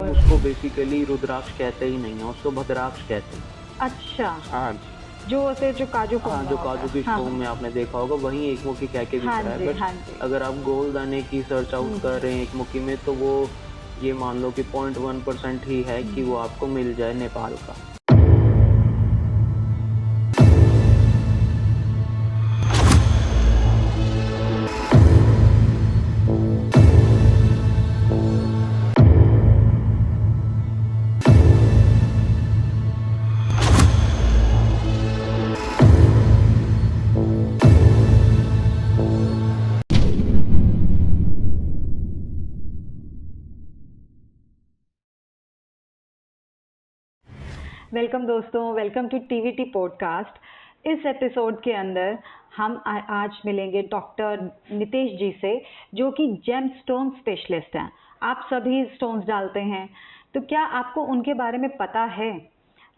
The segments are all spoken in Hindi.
उसको बेसिकली रुद्राक्ष कहते ही नहीं है, उसको भद्राक्ष कहते हैं। अच्छा, हाँ जी। जो काजू हाँ, फोम जो होता काजू है। की हाँ स्टोन में आपने देखा होगा वही एक मुखी कह के बिक हाँ रहा है, जी, बट हाँ जी। अगर आप गोल्ड दाने की सर्च आउट कर रहे हैं एक मुखी में, तो वो ये मान लो कि 0.1% ही है कि वो आपको मिल जाए नेपाल का। वेलकम दोस्तों, वेलकम टू टीवीटी पॉडकास्ट। इस एपिसोड के अंदर हम आज मिलेंगे डॉक्टर नितेश जी से, जो कि जेम स्टोन स्पेशलिस्ट हैं। आप सभी स्टोन्स डालते हैं, तो क्या आपको उनके बारे में पता है?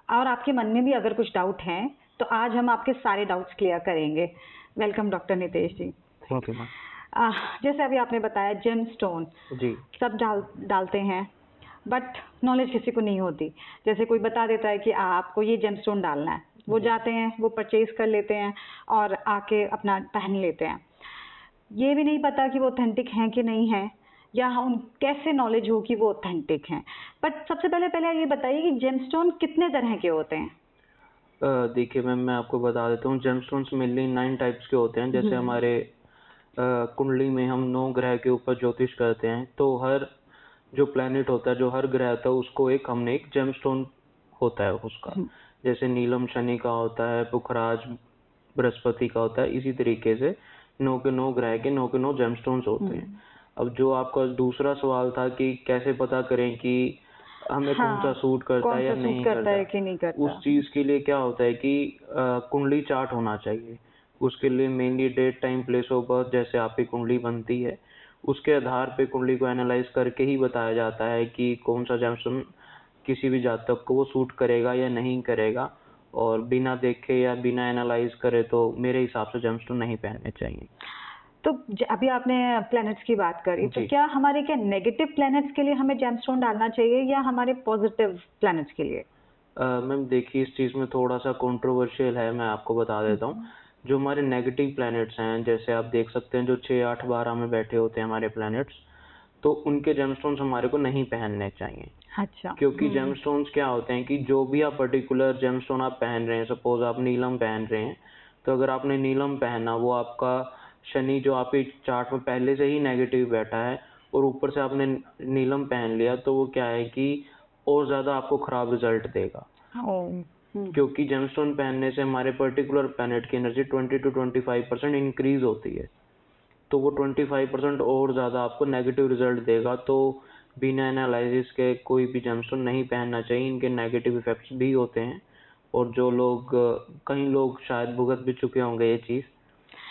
और आपके मन में भी अगर कुछ डाउट हैं, तो आज हम आपके सारे डाउट्स क्लियर करेंगे। Welcome doctor Nitesh ji. Thank you ma'am. जैसे अभी आपने बताया जेम स्टोन जी। सब डालते हैं, बट नॉलेज किसी को नहीं होती। जैसे कोई बता देता है कि आपको ये जेमस्टोन डालना है, वो जाते हैं, वो परचेज कर लेते हैं और आके अपना पहन लेते हैं। ये भी नहीं पता कि वो ऑथेंटिक हैं कि नहीं है, या उन कैसे नॉलेज हो कि वो ऑथेंटिक हैं। बट सबसे पहले ये बताइए कि जेमस्टोन कितने तरह के होते हैं? देखिए मैम, मैं आपको बता देता हूँ, जेमस्टोन्स मेनली 9 टाइप्स के होते हैं। जैसे हमारे कुंडली में हम 9 ग्रह के ऊपर ज्योतिष करते हैं, तो हर जो प्लेनेट होता है, जो हर ग्रह होता है, उसको हमने एक जेमस्टोन होता है उसका। जैसे नीलम शनि का होता है, पुखराज बृहस्पति का होता है, इसी तरीके से 9 के 9 ग्रह के 9 के 9 जेमस्टोन्स होते हैं। अब जो आपका दूसरा सवाल था कि कैसे पता करें कि हमें कौन सा सूट करता है या नहीं करता, उस चीज के लिए क्या होता है कि कुंडली चार्ट होना चाहिए। उसके लिए mainly date, time, place of birth, जैसे आपकी कुंडली बनती है, उसके आधार पे कुंडली को एनालाइज करके ही बताया जाता है कि कौन सा जेमस्टोन किसी भी जातक को वो सूट करेगा या नहीं करेगा। और बिना देखे या बिना एनालाइज करे तो मेरे हिसाब से जेमस्टोन नहीं पहनने चाहिए। तो अभी आपने प्लैनेट्स की बात करी, तो जी। क्या हमारे नेगेटिव प्लैनेट्स के लिए हमें जेमस्टोन डालना चाहिए या हमारे पॉजिटिव प्लैनेट्स के लिए? मैम देखिए, इस चीज़ में थोड़ा सा कंट्रोवर्शियल है, मैं आपको बता देता हूँ। जो हमारे नेगेटिव प्लैनेट्स हैं, जैसे आप देख सकते हैं जो 6, 8, 12 में बैठे होते हैं हमारे प्लैनेट्स, तो उनके जेमस्टोन्स हमारे को नहीं पहनने चाहिए। अच्छा। क्योंकि जेमस्टोन्स क्या होते हैं कि जो भी आप पर्टिकुलर जेमस्टोन आप पहन रहे हैं, सपोज आप नीलम पहन रहे हैं, तो अगर आपने नीलम पहना, वो आपका शनि जो आपके चार्ट में पहले से ही नेगेटिव बैठा है और ऊपर से आपने नीलम पहन लिया, तो वो क्या है कि और ज़्यादा आपको खराब रिजल्ट देगा। क्योंकि जेमस्टोन पहनने से हमारे पर्टिकुलर प्लैनेट की एनर्जी 20 to 25% इंक्रीज होती है, तो वो 25% और ज़्यादा आपको नेगेटिव रिजल्ट देगा। तो बिना एनालिसिस के कोई भी जेमस्टोन नहीं पहनना चाहिए, इनके नेगेटिव इफेक्ट्स भी होते हैं। और जो लोग कई लोग शायद भुगत भी चुके होंगे ये चीज़।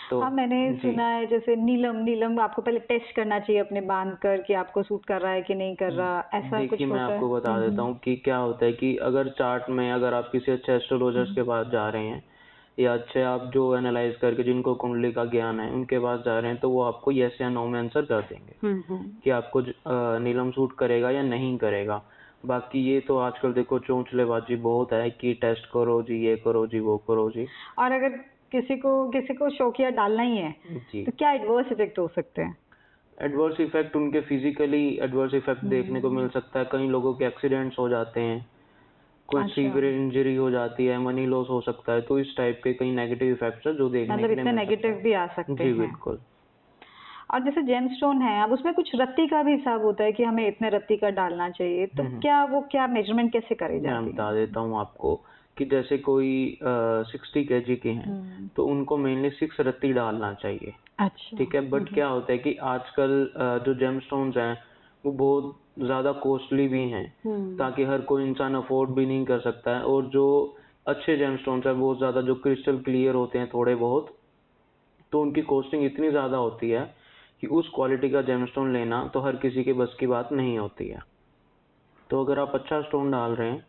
तो हाँ, मैंने सुना है, जैसे नीलम आपको पहले टेस्ट करना चाहिए अपने बांध कर कि आपको सूट कर रहा है कि नहीं कर रहा, ऐसा कुछ देखिए, मैं होता है? आपको बता देता हूँ कि क्या होता है कि अगर चार्ट में अगर आप किसी अच्छे एस्ट्रोलॉजर्स के पास जा रहे हैं, या अच्छे आप जो एनालाइज करके जिनको कुंडली का ज्ञान है उनके पास जा रहे हैं, तो वो आपको यस या नो में आंसर कर देंगे कि आपको नीलम सूट करेगा या नहीं करेगा। बाकी ये तो आजकल देखो चोंचलेबाजी बहुत है कि टेस्ट करो जी, ये करो जी, वो करो जी। और अगर किसी को शौकिया डालना ही है, जी। तो क्या एडवर्स इफेक्ट हो सकते हैं? एडवर्स इफेक्ट उनके फिजिकली एडवर्स इफेक्ट देखने को मिल सकता है। कई लोगों के एक्सीडेंट्स हो जाते हैं, कोई सीवियर इंजरी हो जाती है, मनी लॉस हो सकता है। तो इस टाइप के कई नेगेटिव इफेक्ट्स है जो देखने के लिए इतने मिल नेगेटिव सकते भी आ सकते हैं। जी हैं। बिल्कुल। और जैसे जेमस्टोन है, अब उसमें कुछ रत्ती का भी हिसाब होता है कि हमें इतने रत्ती का डालना चाहिए, तो क्या मेजरमेंट कैसे करी मैं जाती है? बता देता हूँ आपको कि जैसे कोई 60 kg के हैं, तो उनको मेनली 6 रत्ती डालना चाहिए। अच्छा। ठीक है, बट क्या होता है कि आजकल जो जेमस्टोन्स हैं वो बहुत ज़्यादा कॉस्टली भी हैं, ताकि हर कोई इंसान अफोर्ड भी नहीं कर सकता है। और जो अच्छे जेमस्टोन्स हैं, बहुत ज़्यादा जो क्रिस्टल क्लियर होते हैं थोड़े बहुत, तो उनकी कॉस्टिंग इतनी ज़्यादा होती है कि उस क्वालिटी का जेमस्टोन लेना तो हर किसी के बस की बात नहीं होती है। तो अगर आप अच्छा स्टोन डाल रहे हैं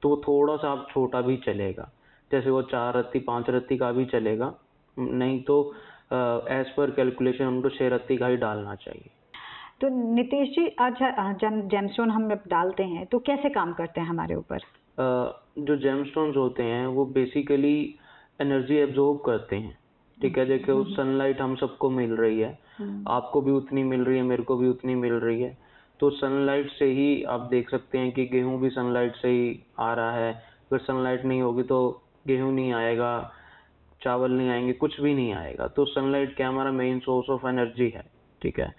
तो वो थोड़ा सा आप छोटा भी चलेगा, जैसे वो 4 रत्ती 5 रत्ती का भी चलेगा, नहीं तो एज पर कैलकुलेशन उनको 6 रत्ती का ही डालना चाहिए। तो नितेश जी, अच्छा, जब जेमस्टोन हम जब डालते हैं तो कैसे काम करते हैं हमारे ऊपर? जो जेमस्टोन्स होते हैं वो बेसिकली एनर्जी एब्जॉर्ब करते हैं, ठीक है। देखो सनलाइट हम सबको मिल रही है, आपको भी उतनी मिल रही है, मेरे को भी उतनी मिल रही है। तो सनलाइट से ही आप देख सकते हैं कि गेहूं भी सनलाइट से ही आ रहा है। अगर सनलाइट नहीं होगी तो गेहूं नहीं आएगा, चावल नहीं आएंगे, कुछ भी नहीं आएगा। तो सनलाइट क्या हमारा मेन सोर्स ऑफ एनर्जी है, ठीक है।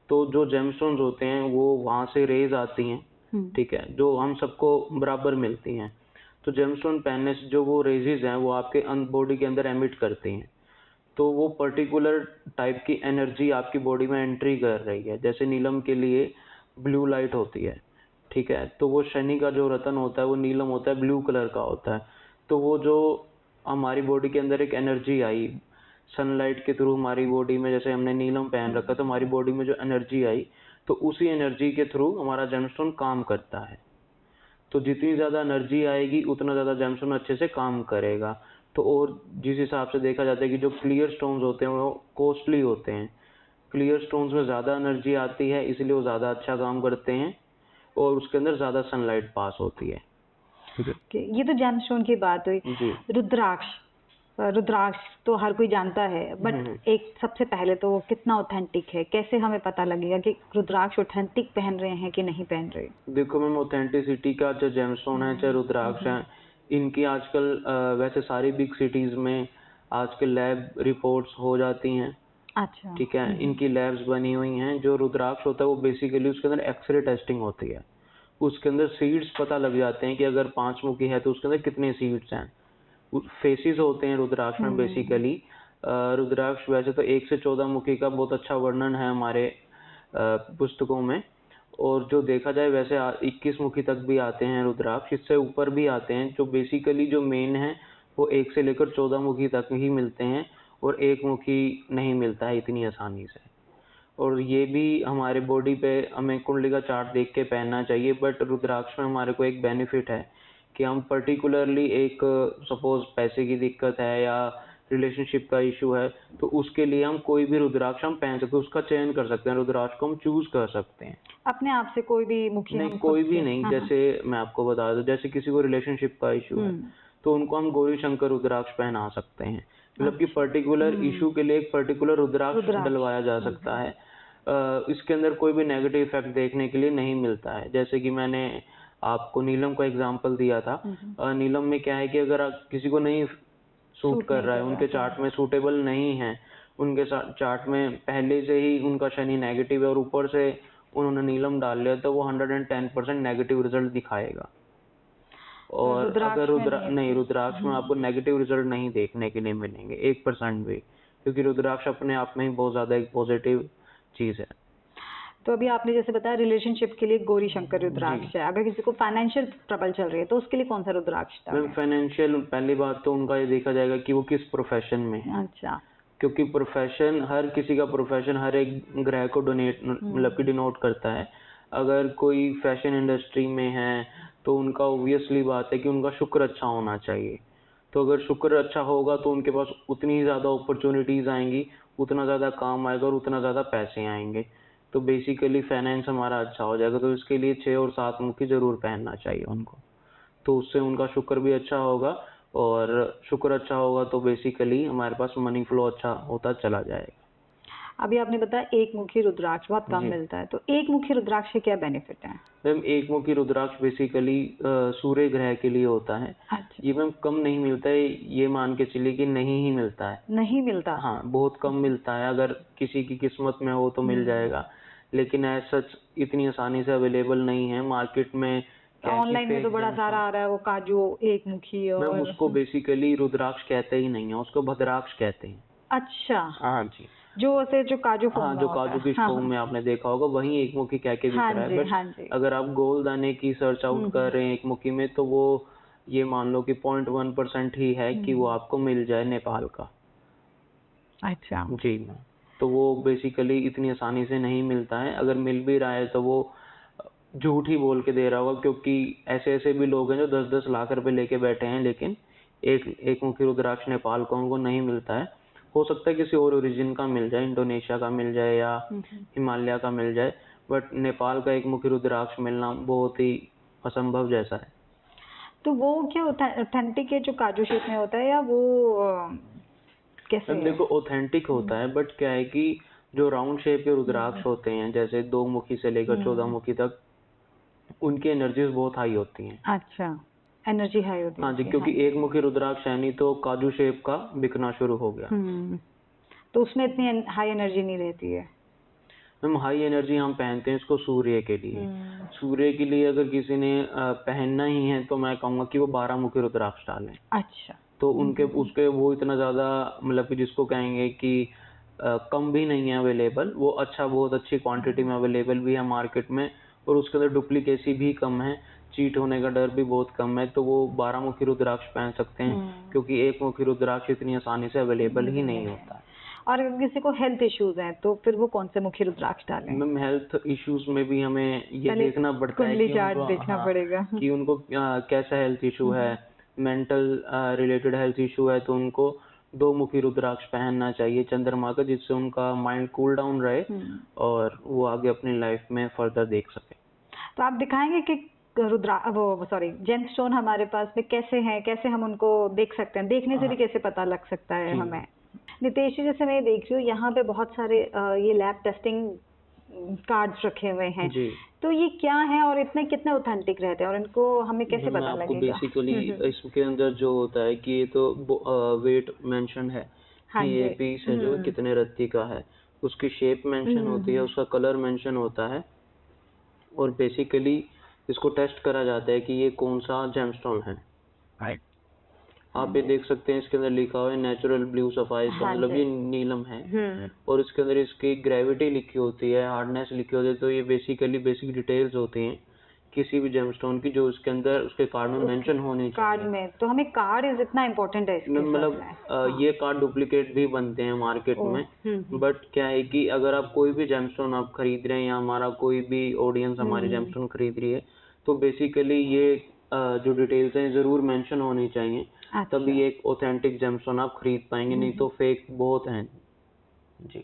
तो जो जेमस्टोन्स होते हैं वो वहां से रेज आती हैं, ठीक है, जो हम सबको बराबर मिलती हैं। तो जेमस्टोन पहनने से जो वो रेजेस हैं वो आपके बॉडी के अंदर एमिट करती हैं। तो वो पर्टिकुलर टाइप की एनर्जी आपकी बॉडी में एंट्री कर रही है। जैसे नीलम के लिए ब्लू लाइट होती है, ठीक है। तो वो शनि का जो रतन होता है वो नीलम होता है, ब्लू कलर का होता है। तो वो जो हमारी बॉडी के अंदर एक एनर्जी आई सनलाइट के थ्रू हमारी बॉडी में, जैसे हमने नीलम पहन रखा तो हमारी बॉडी में जो एनर्जी आई, तो उसी एनर्जी के थ्रू हमारा जेमस्टोन काम करता है। तो जितनी ज़्यादा एनर्जी आएगी उतना ज़्यादा जेमस्टोन अच्छे से काम करेगा। तो और जिस हिसाब से देखा जाता है कि जो क्लियर स्टोन्स होते हैं वो कॉस्टली होते हैं। क्लियर स्टोन्स में ज़्यादा एनर्जी आती है, इसलिए वो ज़्यादा अच्छा काम करते हैं और उसके अंदर ज़्यादा सनलाइट पास होती है, ठीक है। ये तो जेमस्टोन की बात हुई। जी। रुद्राक्ष, रुद्राक्ष तो हर कोई जानता है, बट एक सबसे पहले तो वो कितना ऑथेंटिक है, कैसे हमें पता लगेगा कि रुद्राक्ष ऑथेंटिक पहन रहे हैं कि नहीं पहन रहे? देखो मैम, ऑथेंटिसिटी का चाहे जेमस्टोन है चाहे रुद्राक्ष है, इनकी आजकल वैसे सारी बिग सिटीज में आजकल लैब रिपोर्ट्स हो जाती हैं, अच्छा। ठीक है। इनकी लैब्स बनी हुई हैं। जो रुद्राक्ष होता है वो बेसिकली उसके अंदर एक्सरे टेस्टिंग होती है। उसके अंदर सीड्स पता लग जाते हैं कि अगर 5 मुखी है तो उसके अंदर कितने सीड्स हैं। फेसिस होते हैं रुद्राक्ष में बेसिकली। रुद्राक्ष वैसे तो 1 से 14 मुखी का बहुत अच्छा वर्णन है हमारे पुस्तकों में। और जो देखा जाए वैसे 21 मुखी तक भी आते हैं रुद्राक्ष, इससे ऊपर भी आते हैं। जो बेसिकली जो मेन है वो 1 से लेकर 14 मुखी तक ही मिलते हैं और 1 मुखी नहीं मिलता है इतनी आसानी से। और ये भी हमारे बॉडी पे हमें कुंडली का चार्ट देख के पहनना चाहिए। बट रुद्राक्ष में हमारे को एक बेनिफिट है कि हम पर्टिकुलरली एक सपोज पैसे की दिक्कत है या रिलेशनशिप का इशू है तो उसके लिए हम कोई भी रुद्राक्ष हम पहन सकते हैं, उसका चयन कर सकते हैं, रुद्राक्ष को हम चूज कर सकते हैं। अपने आप से कोई भी मुखी नहीं, हम कोई खुद भी से? नहीं। हाँ, जैसे मैं आपको बता दूं, जैसे किसी को रिलेशनशिप का इशू है तो उनको हम गौरी शंकर रुद्राक्ष पहना सकते हैं। मतलब कि पर्टिकुलर इशू के लिए एक पर्टिकुलर रुद्राक्ष डलवाया जा सकता है। इसके अंदर कोई भी नेगेटिव इफेक्ट देखने के लिए नहीं मिलता है। जैसे कि मैंने आपको नीलम का एग्जांपल दिया था। नीलम में क्या है कि अगर आप किसी को नहीं सूट कर रहा है, उनके चार्ट में सूटेबल नहीं है, उनके चार्ट में पहले से ही उनका शनि नेगेटिव है और ऊपर से उन्होंने नीलम डाल लिया, तो वो 110% नेगेटिव रिजल्ट दिखाएगा। और अगर रुद्राक्ष में आपको नेगेटिव रिजल्ट नहीं देखने के लिए मिलेंगे 1% भी, क्योंकि रुद्राक्ष अपने आप में ही बहुत ज्यादा एक पॉजिटिव चीज है। तो अभी आपने जैसे बताया रिलेशनशिप के लिए गौरी शंकर रुद्राक्ष है, अगर किसी को फाइनेंशियल ट्रबल चल रही है तो उसके लिए कौन सा रुद्राक्ष था? मैम फाइनेंशियल, पहली बात तो उनका ये देखा जाएगा कि वो किस प्रोफेशन में है। अच्छा। क्योंकि प्रोफेशन, हर किसी का प्रोफेशन हर एक ग्रह को मतलब कि डिनोट करता है। अगर कोई फैशन इंडस्ट्री में है तो उनका ऑब्वियसली बात है कि उनका शुक्र अच्छा होना चाहिए। तो अगर शुक्र अच्छा होगा तो उनके पास उतनी ही ज्यादा अपॉर्चुनिटीज आएंगी, उतना ज्यादा काम आएगा और उतना ज्यादा पैसे आएंगे। तो बेसिकली फाइनेंस हमारा अच्छा हो जाएगा। तो इसके लिए 6 और 7 मुखी जरूर पहनना चाहिए उनको, तो उससे उनका शुक्र भी अच्छा होगा। और शुक्र अच्छा होगा तो बेसिकली हमारे पास मनी फ्लो अच्छा होता चला जाएगा। अभी आपने बताया एक मुखी रुद्राक्ष बहुत कम मिलता है, तो एक मुखी रुद्राक्ष के क्या बेनिफिट है? मैम एक मुखी रुद्राक्ष बेसिकली सूर्य ग्रह के लिए होता है। अच्छा। ये मैम कम नहीं मिलता है, ये मान के चलिए कि नहीं ही मिलता है। नहीं मिलता? हाँ, बहुत कम मिलता है। अगर किसी की किस्मत में हो तो मिल जाएगा, लेकिन ऐसा सच इतनी आसानी से अवेलेबल नहीं है मार्केट में। ऑनलाइन में तो बड़ा सारा आ रहा है वो काजू एक मुखी और मैम उसको बेसिकली रुद्राक्ष कहते ही नहीं है, उसको भद्राक्ष कहते हैं। अच्छा। हाँ जी। जो काजू हाँ, जो काजू की शो में आपने देखा होगा वही एक मुखी कह के बिक रहा है। बट अगर आप गोल दाने की सर्च आउट कर रहे हैं एक मुखी में, तो वो ये मान लो कि 0.1% ही है कि वो आपको मिल जाए नेपाल का। अच्छा जी। तो वो बेसिकली इतनी आसानी से नहीं मिलता है। अगर मिल भी रहा है तो वो झूठ ही बोल के दे रहा होगा, क्योंकि ऐसे ऐसे भी लोग हैं जो 10-10 लाख रुपए लेके बैठे हैं, लेकिन एक मुखी रुद्राक्ष नेपाल का उनको नहीं मिलता है। हो सकता है किसी और ओरिजिन का मिल जाए, इंडोनेशिया का मिल जाए या हिमालय का मिल जाए, बट नेपाल का एक मुखी रुद्राक्ष मिलना बहुत ही असंभव जैसा है। तो वो क्या ऑथेंटिक है जो काजू शेप में होता है, या वो कैसे मैम है? देखो ऑथेंटिक होता है, बट क्या है कि जो राउंड शेप के रुद्राक्ष होते हैं, जैसे 2 मुखी से लेकर 14 मुखी तक, उनकी एनर्जीज बहुत हाई होती हैं। अच्छा, एनर्जी हाई होती है हाँ जी, उसकी, क्योंकि हाँ। एक मुखी रुद्राक्ष है नहीं तो काजू शेप का बिकना शुरू हो गया। तो उसमें इतनी हाई एनर्जी नहीं रहती है। मैम हाई एनर्जी हम पहनते हैं इसको सूर्य के लिए। सूर्य के लिए अगर किसी ने पहनना ही है तो मैं कहूँगा कि वो 12 मुखी रुद्राक्ष डालें। अच्छा। तो उनके उसके वो इतना ज़्यादा, मतलब कि जिसको कहेंगे कि कम भी नहीं है अवेलेबल, वो अच्छा बहुत अच्छी क्वांटिटी में अवेलेबल भी है मार्केट में, और उसके अंदर डुप्लीकेसी भी कम है, चीट होने का डर भी बहुत कम है। तो वो 12 मुखी रुद्राक्ष पहन सकते हैं, क्योंकि एक मुखी रुद्राक्ष इतनी आसानी से अवेलेबल ही नहीं होता है। और अगर किसी को हेल्थ इश्यूज हैं तो फिर वो कौन से मुखी रुद्राक्ष डालें? मैम हेल्थ इश्यूज में भी हमें ये पहले देखना पड़ता है कुंडली कि चार्ट उनको, देखना हाँ, पड़ेगा। कि उनको कैसा हेल्थ इशू है, मेंटल रिलेटेड हेल्थ इशू है, तो उनको 2 मुखी रुद्राक्ष पहनना चाहिए चंद्रमा का, जिससे उनका माइंड कूल डाउन रहे और वो आगे अपनी लाइफ में फर्दर देख सके। तो आप दिखाएंगे कि जेमस्टोन हमारे पास में कैसे हैं, कैसे हम उनको देख सकते हैं, देखने से भी कैसे पता लग सकता है हमें? नितेश जी, जैसे मैं देख रही हूँ यहाँ पे बहुत सारे ये लैब टेस्टिंग कार्ड्स रखे हुए हैं जी। तो ये क्या है और इतने कितने ऑथेंटिक रहते हैं और इनको हमें कैसे पता आपको लगेगा? बेसिकली इसके अंदर जो होता है कि ये तो वेट मेंशन है हाँ कि ये जी। पीस है जो कितने रत्ती का है, उसकी शेप मेंशन होती है, उसका कलर मेंशन होता है, और बेसिकली इसको टेस्ट करा जाता है कि ये कौन सा जेमस्टोन है। आप ये देख सकते हैं इसके अंदर लिखा हुआ है नेचुरल ब्लू सफायर, इसका मतलब ये नीलम है, और इसके अंदर इसकी ग्रेविटी लिखी होती है, हार्डनेस लिखी होती है। तो ये बेसिकली बेसिक डिटेल्स होती हैं किसी भी जेमस्टोन की, जो इसके अंदर उसके कार्ड में मेंशन होनी चाहिए। कार्ड में तो हमें कार्ड इज इतना इम्पोर्टेंट है इसके मतलब ये कार्ड डुप्लीकेट भी बनते हैं मार्केट में, बट क्या है कि अगर आप कोई भी जेमस्टोन आप खरीद रहे हैं या हमारा कोई भी ऑडियंस हमारी जेमस्टोन खरीद रही है, तो बेसिकली ये जो डिटेल्स हैं जरूर मेंशन होनी चाहिए। तभी एक ऑथेंटिक जेमस्टोन आप खरीद पाएंगे, नहीं तो फेक बहुत हैं जी।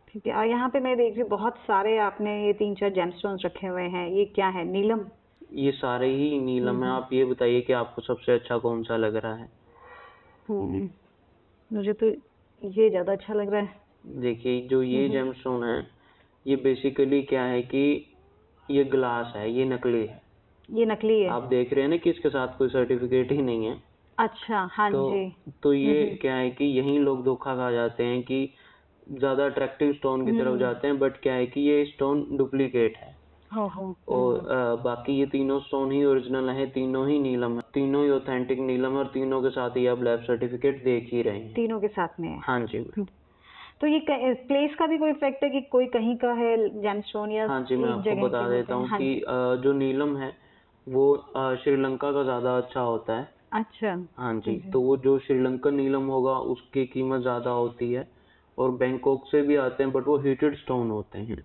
ठीक है। और यहाँ पे मैं देख रही हूँ बहुत सारे आपने ये 3-4 जेमस्टोन्स रखे हुए हैं, ये क्या है? नीलम? ये सारे ही नीलम है। आप ये बताइए कि आपको सबसे अच्छा कौन सा लग रहा है? मुझे तो ये ज्यादा अच्छा लग रहा है। देखिए जो ये जेमस्टोन है, ये बेसिकली क्या है कि ये ग्लास है, ये नकली है। ये नकली है? आप देख रहे हैं ना कि इसके साथ कोई सर्टिफिकेट ही नहीं है। अच्छा, हाँ जी। तो ये क्या है कि यही लोग धोखा खा जाते हैं कि ज्यादा अट्रैक्टिव स्टोन की तरफ जाते हैं, बट क्या है कि ये स्टोन डुप्लीकेट है। और बाकी ये तीनों स्टोन ही ओरिजिनल है, तीनों ही नीलम है, तीनों ही ऑथेंटिक नीलम है, और तीनों के साथ ही आप लैब सर्टिफिकेट देख ही रहे हैं। तीनों के साथ में है? हाँ जी। तो ये प्लेस का भी कोई इफेक्ट है कि कोई कहीं का है जेमस्टोन या? हाँ जी, मैं आपको बता देता हूँ कि जो नीलम है वो श्रीलंका का ज्यादा अच्छा होता है। अच्छा। हाँ जी, तो वो जो श्रीलंकन नीलम होगा उसकी कीमत ज्यादा होती है, और बैंकॉक से भी आते हैं, बट वो हीटेड स्टोन होते हैं।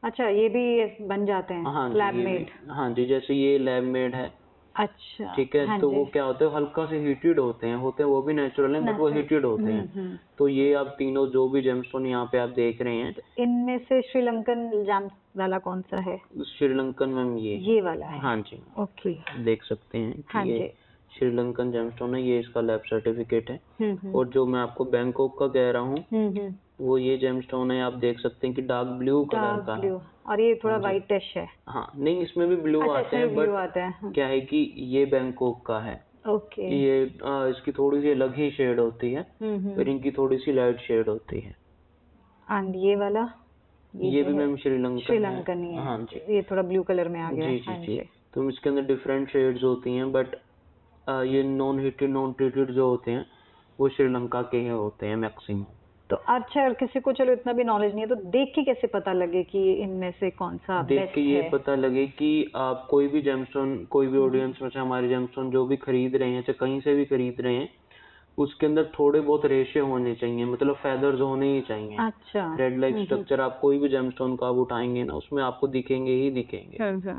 अच्छा, ये भी बन जाते हैं? हाँ लैब जी, मेड? हाँ जी, जैसे ये लैब मेड है। अच्छा, ठीक है। हाँ तो जी। वो क्या होते हैं, हल्का से हीटेड होते हैं वो भी नेचुरल हैं, बट वो हीटेड होते हैं। तो ये आप तीनों जो भी जेमस्टोन यहाँ पे आप देख रहे हैं, इनमें से श्रीलंकन जेम वाला कौन सा है? श्रीलंकन मैम ये वाला है? हाँ जी। ओके। देख सकते हैं कि ये श्रीलंकन जेमस्टोन है, ये इसका लैब सर्टिफिकेट है। और जो मैं आपको बैंकॉक का कह रहा हूँ, वो ये जेमस्टोन है, आप देख सकते हैं कि डार्क ब्लू कलर का है। और ये थोड़ा व्हाइटिश है? हाँ, नहीं इसमें भी ब्लू आते हैं, बट क्या है कि ये बैंकॉक का है। ओके। ये इसकी थोड़ी सी अलग ही शेड होती है, और इनकी थोड़ी सी लाइट शेड होती है। एंड ये वाला? ये भी मैम श्रीलंकन ही है। हाँ जी। ये थोड़ा ब्लू कलर में आ गया है। जी जी जी। तो इसके अंदर डिफरेंट शेड्स होती हैं, बट ये नॉन हीटेड नॉन ट्रीटेड जो होते हैं वो श्रीलंका के ही होते हैं मैक्सिमम। तो अच्छा, किसी को चलो इतना भी नॉलेज नहीं है तो देख के कैसे पता लगे कि इनमें से कौन सा बेस्ट है? देख के ये पता लगे कि आप कोई भी जेमस्टोन, कोई भी ऑडियंस में से हमारे जेमस्टोन जो भी खरीद रहे हैं, चाहे कहीं से भी खरीद रहे हैं, उसके अंदर थोड़े बहुत रेशियो होने चाहिए, मतलब फेदर्स होने ही चाहिए। अच्छा। रेड लाइक स्ट्रक्चर आप कोई भी जेमस्टोन का आप उठाएंगे ना, उसमें आपको दिखेंगे ही दिखेंगे।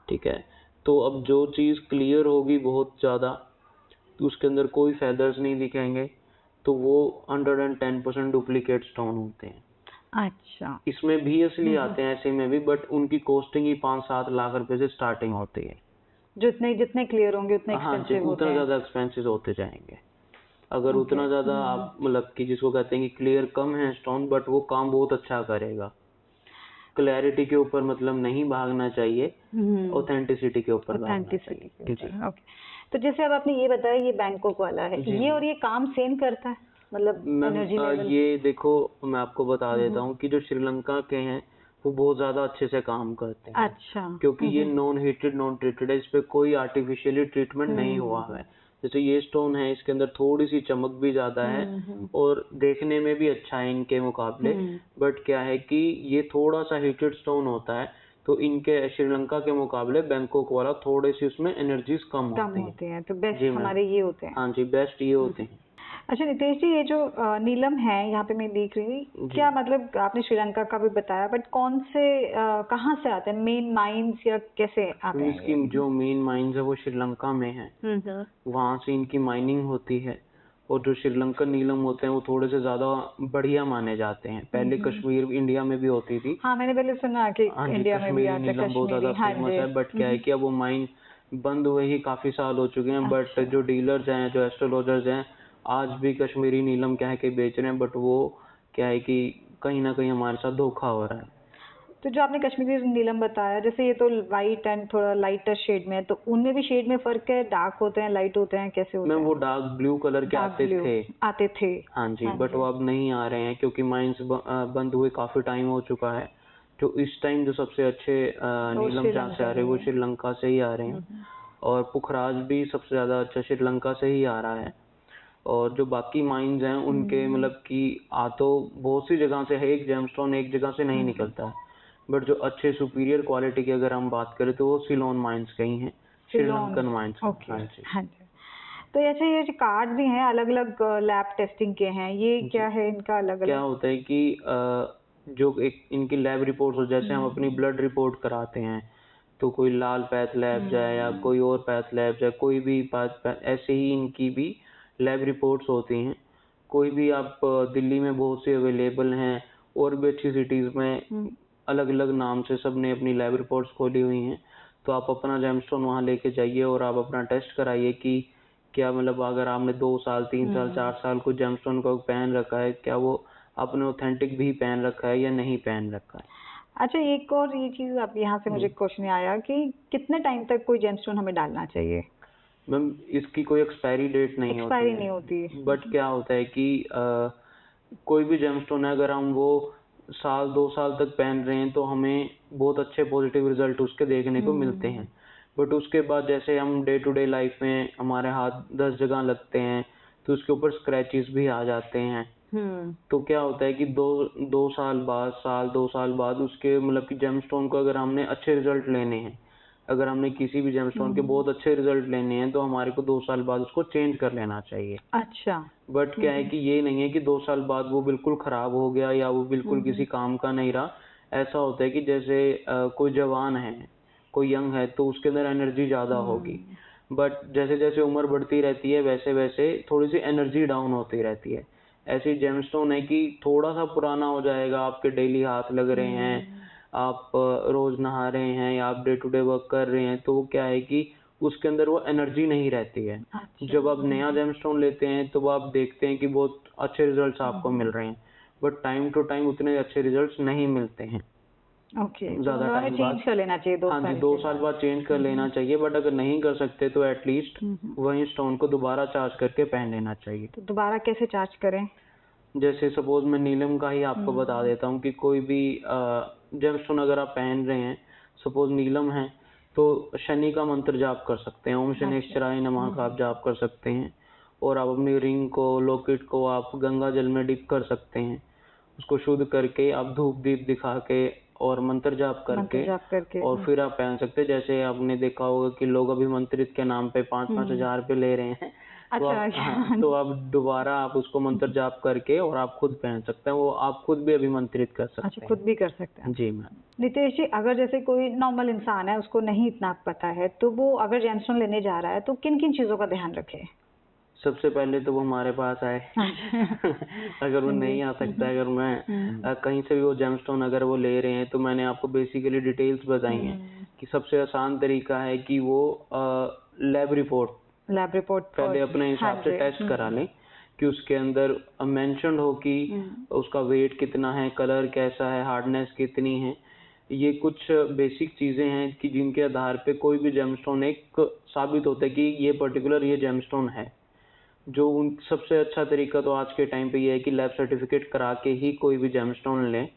ठीक है। तो अब जो चीज क्लियर होगी बहुत ज्यादा, तो उसके अंदर कोई फेदर्स नहीं दिखेंगे, तो वो 110% डुप्लीकेट स्टोन होते हैं। अच्छा। इसमें भी असली आते हैं ऐसे में भी, बट उनकी कॉस्टिंग ही 5-7 लाख रुपए से स्टार्टिंग होती है। जितने जितने क्लियर होंगे उतने हाँ जी, एक्सपेंसिव होते उतना हैं। ज्यादा एक्सपेंसेस होते जाएंगे। अगर ओके। उतना ज्यादा आप मतलब कि जिसको कहते हैं कि क्लियर कम है स्टोन, बट वो काम बहुत अच्छा करेगा। क्लैरिटी के ऊपर मतलब नहीं भागना चाहिए, ऑथेंटिसिटी के ऊपर भागना ऑथेंटिसिटी चाहिए। के जी ऊपर। ओके। तो जैसे अब आपने ये बताया ये बैंकॉक वाला है, जी ये और ये काम सेम करता है, मतलब मैम, एनर्जी लेवल? ये देखो मैं आपको बता देता हूँ कि जो श्रीलंका के हैं वो बहुत ज्यादा अच्छे से काम करते हैं, अच्छा। क्योंकि ये नॉन हीटेड नॉन ट्रीटेड है, इस पे कोई आर्टिफिशियली ट्रीटमेंट नहीं हुआ है। जैसे ये स्टोन है, इसके अंदर थोड़ी सी चमक भी ज्यादा है और देखने में भी अच्छा है इनके मुकाबले, बट क्या है कि ये थोड़ा सा हीटेड स्टोन होता है, तो इनके श्रीलंका के मुकाबले बैंकॉक वाला थोड़े सी उसमें एनर्जीज कम कम होती है। होते हैं, तो बेस्ट जी मैम, हमारे ये होते हैं। हाँ जी, बेस्ट ये होते हैं। अच्छा नितेश जी, ये जो नीलम है यहाँ पे मैं देख रही हूँ, जी। क्या मतलब आपने श्रीलंका का भी बताया, बट कौन से कहाँ से आते हैं, मेन माइंस या कैसे आते हैं इसकी ये? जो मेन माइंस है वो श्रीलंका में है, वहां से इनकी माइनिंग होती है। और जो श्रीलंकन नीलम होते हैं वो थोड़े से ज्यादा बढ़िया माने जाते हैं। पहले कश्मीर इंडिया में भी होती थी। हाँ मैंने पहले सुना कि हाँ जी, इंडिया में भी कश्मीरी आता है नीलम बहुत ज्यादा कश्मीरी। हाँ फेमस जी। है, बट क्या है कि अब वो माइन बंद हुए ही काफी साल हो चुके हैं। बट अच्छा। जो डीलर्स हैं, जो एस्ट्रोलॉजर्स हैं, आज भी कश्मीरी नीलम क्या है कि बेच रहे हैं, बट वो क्या है कि कहीं ना कहीं हमारे साथ धोखा हो रहा है। तो जो आपने कश्मीरी नीलम बताया, जैसे ये तो वाइट एंड थोड़ा लाइटर शेड में है, तो उनमें भी शेड में फर्क है, डार्क होते हैं, लाइट होते हैं, कैसे होते मैम हैं? वो डार्क ब्लू कलर के डार्क आते ब्लू थे। आते थे। हाँ जी, हाँ बट जी। वो अब नहीं आ रहे हैं क्योंकि माइंस बंद हुए काफी टाइम हो चुका है। जो इस टाइम जो सबसे अच्छे वो नीलम जहाँ से आ श्रीलंका रहे में हैं वो है। श्रीलंका से ही आ रहे हैं। और पुखराज भी सबसे ज्यादा अच्छा श्रीलंका से ही आ रहा है। और जो बाकी माइंस हैं उनके मतलब कि आ तो बहुत सी जगह से है, एक जेमस्टोन एक जगह से नहीं निकलता है। बट जो अच्छे सुपीरियर क्वालिटी की अगर हम बात करें तो वो सिलोन माइंस के ही हैं, सिलोन। श्रीलंकन माइंस। ओके। हाँ जी। हाँ जी। तो ऐसे ये जो कार्ड भी हैं अलग अलग लैब टेस्टिंग के हैं, ये क्या है इनका अलग क्या अलग? होता है कि जो एक इनकी लैब रिपोर्ट हो, जैसे हम अपनी ब्लड रिपोर्ट कराते हैं तो कोई लाल पैथ लैब जाए या कोई और पैथ लैब जाए, कोई भी ऐसे ही इनकी भी लैब रिपोर्ट्स होती हैं। कोई भी आप दिल्ली में बहुत से अवेलेबल हैं, और भी अच्छी सिटीज में अलग अलग नाम से सब ने अपनी लैब रिपोर्ट्स खोली हुई हैं। तो आप अपना जेमस्टोन वहाँ लेके जाइए और आप अपना टेस्ट कराइए कि क्या मतलब अगर आपने 2 साल 3 साल 4 साल को जेमस्टोन को पहन रखा है, क्या वो आपने ऑथेंटिक भी पहन रखा है या नहीं पहन रखा है। अच्छा एक और ये चीज आप यहाँ से मुझे क्वेश्चन आया कि कितने टाइम तक कोई जेमस्टोन हमें डालना चाहिए? मैम इसकी कोई एक्सपायरी डेट नहीं होती एक्सपायरी है, नहीं होती। बट क्या होता है कि कोई भी जेमस्टोन है अगर हम वो 1-2 साल तक पहन रहे हैं तो हमें बहुत अच्छे पॉजिटिव रिजल्ट उसके देखने को मिलते हैं। बट उसके बाद जैसे हम डे टू डे लाइफ में हमारे हाथ 10 जगह लगते हैं तो उसके ऊपर स्क्रैचेस भी आ जाते हैं। तो क्या होता है कि 2 साल बाद, 2 साल बाद उसके मतलब कि जेमस्टोन को अगर हमने अच्छे रिजल्ट लेने हैं, अगर हमने किसी भी जेमस्टोन के बहुत अच्छे रिजल्ट लेने हैं तो हमारे को 2 साल बाद उसको चेंज कर लेना चाहिए। अच्छा। बट क्या है कि ये नहीं है कि 2 साल बाद वो बिल्कुल खराब हो गया या वो बिल्कुल किसी काम का नहीं रहा। ऐसा होता है कि जैसे कोई जवान है, कोई यंग है तो उसके अंदर एनर्जी ज्यादा होगी, बट जैसे जैसे उम्र बढ़ती रहती है वैसे वैसे थोड़ी सी एनर्जी डाउन होती रहती है। ऐसी जेमस्टोन है कि थोड़ा सा पुराना हो जाएगा, आपके डेली हाथ लग रहे हैं, आप रोज नहा रहे हैं या आप डे टू डे वर्क कर रहे हैं, तो वो क्या है कि उसके अंदर वो एनर्जी नहीं रहती है। अच्छा। जब आप नया जेमस्टोन लेते हैं तो आप देखते हैं कि बहुत अच्छे रिजल्ट्स आपको मिल रहे हैं, बट टाइम टू टाइम उतने अच्छे रिजल्ट्स नहीं मिलते हैं। ओके, तो ज्यादा मतलब हमें टाइम चेंज बाद, कर लेना चाहिए 2 हाँ जी, साल 2 साल बाद चेंज कर लेना चाहिए। बट अगर नहीं कर सकते तो एटलीस्ट वही स्टोन को दोबारा चार्ज करके पहन लेना चाहिए। तो दोबारा कैसे चार्ज करें? जैसे सपोज मैं नीलम का ही आपको बता देता हूँ कि कोई भी जेमस्टोन अगर आप पहन रहे हैं, सपोज नीलम है, तो शनि का मंत्र जाप कर सकते हैं, ओम शनिश्चराय नमः का आप जाप कर सकते हैं। और आप अपनी रिंग को, लॉकेट को आप गंगा जल में डिप कर सकते हैं। उसको शुद्ध करके आप धूप दीप दिखा के और मंत्र जाप करके और फिर आप पहन सकते हैं। जैसे आपने देखा होगा कि लोग अभिमंत्रित के नाम पे 5-5 हजार रुपए ले रहे हैं, तो अच्छा। तो आप दोबारा आप उसको मंत्र जाप करके और आप खुद पहन सकते हैं, वो आप खुद भी अभिमंत्रित कर सकते अच्छा, हैं। खुद भी कर सकते हैं। जी मैम। नितेश जी, अगर जैसे कोई नॉर्मल इंसान है, उसको नहीं इतना पता है, तो वो अगर जेमस्टोन लेने जा रहा है तो किन किन चीजों का ध्यान रखे? सबसे पहले तो वो हमारे पास आए। अगर वो नहीं आ सकता, अगर मैं कहीं से भी वो जेमस्टोन अगर वो ले रहे हैं, तो मैंने आपको बेसिकली डिटेल्स बताई हैं कि सबसे आसान तरीका है कि वो लैब रिपोर्ट पहले अपने हिसाब से टेस्ट करा लें कि उसके अंदर मेंशन हो कि उसका वेट कितना है, कलर कैसा है, हार्डनेस कितनी है। ये कुछ बेसिक चीजें हैं कि जिनके आधार पे कोई भी जेमस्टोन एक साबित होता है कि ये पर्टिकुलर ये जेमस्टोन है। जो उन सबसे अच्छा तरीका तो आज के टाइम पे ये है कि लैब सर्टिफिकेट करा के ही कोई भी जेमस्टोन लें।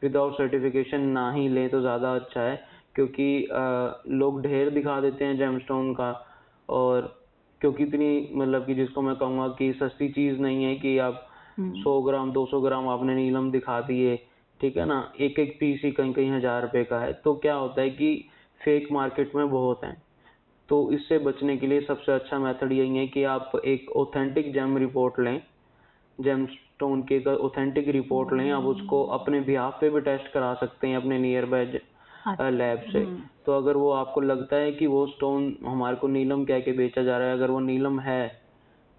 विदाउट सर्टिफिकेशन ना ही लें तो ज़्यादा अच्छा है, क्योंकि लोग ढेर दिखा देते हैं जेमस्टोन का। और क्योंकि इतनी मतलब कि जिसको मैं कहूँगा कि सस्ती चीज़ नहीं है कि आप 100 ग्राम 200 ग्राम आपने नीलम दिखा दिए, ठीक है ना, एक एक पीस ही कहीं कहीं 1000 रुपये का है। तो क्या होता है कि फेक मार्केट में बहुत हैं। तो इससे बचने के लिए सबसे अच्छा मेथड यही है कि आप एक ऑथेंटिक जेम रिपोर्ट लें, जेमस्टोन की एक ऑथेंटिक रिपोर्ट लें। आप उसको अपने बिहाफ पे भी टेस्ट करा सकते हैं अपने नियर बाय लैब से। तो अगर वो आपको लगता है कि वो स्टोन हमारे को नीलम कह के बेचा जा रहा है, अगर वो नीलम है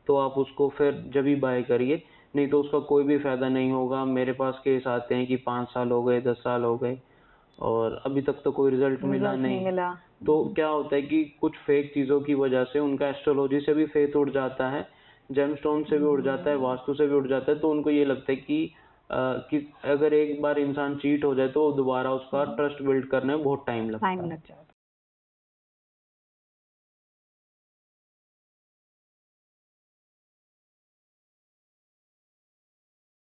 तो आप उसको फिर जब ही बाय करिए, नहीं तो उसका कोई भी फायदा नहीं होगा। मेरे पास केस आते हैं कि 5 साल हो गए, 10 साल हो गए और अभी तक तो कोई रिजल्ट मिला नहीं। तो क्या होता है कि कुछ फेक चीजों की वजह से उनका एस्ट्रोलॉजी से भी फेथ उड़ जाता है, जेमस्टोन से भी उड़ जाता है, वास्तु से भी उड़ जाता है। तो उनको ये लगता है कि अगर एक बार इंसान चीट हो जाए तो दोबारा उसका ट्रस्ट बिल्ड करने में बहुत टाइम लगता है।